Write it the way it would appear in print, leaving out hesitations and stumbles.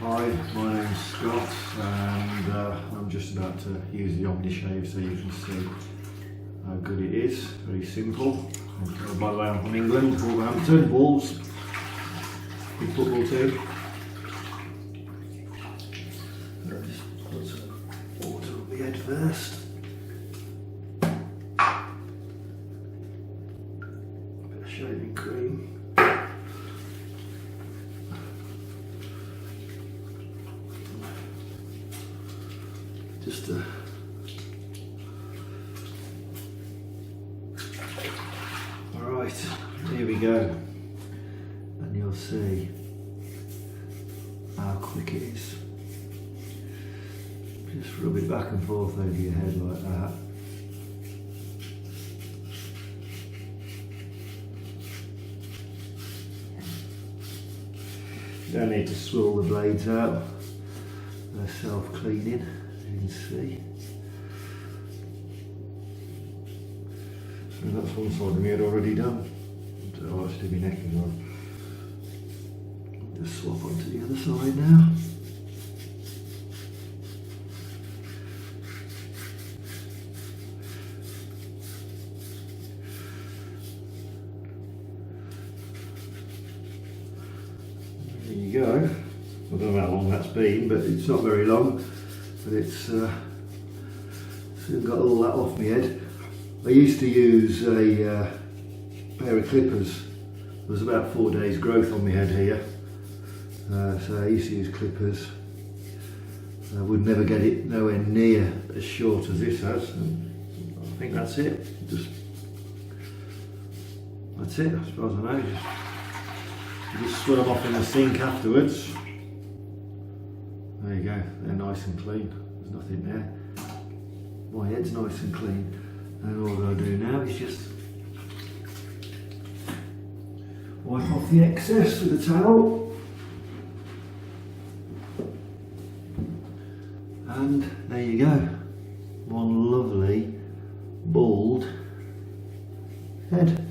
Hi, my name's Scott and I'm just about to use the OmniShaver so you can see how good it is. Very simple. And, by the way, I'm from England, Wolverhampton, Wolves, big football team. I'll just put some water on my head first. A bit of shaving cream. Just alright, here we go, and you'll see how quick it is. Just rub it back and forth over your head like that. You don't need to swirl the blades out, they're self-cleaning. You can see. And that's one side of me had already done. So I'll actually be necking on. Just swap onto the other side now. There you go. I don't know how long that's been, but it's not very long. But it's soon got all that off my head. I used to use a pair of clippers. There was about 4 days growth on my head here. So I used to use clippers. I would never get it nowhere near as short as this has. And I think that's it. That's it, as far as I know. You just swirl them off in the sink afterwards. There you go, they're nice and clean, there's nothing there. My head's nice and clean, and all I'll do now is just wipe off the excess with a towel. And there you go, one lovely bald head.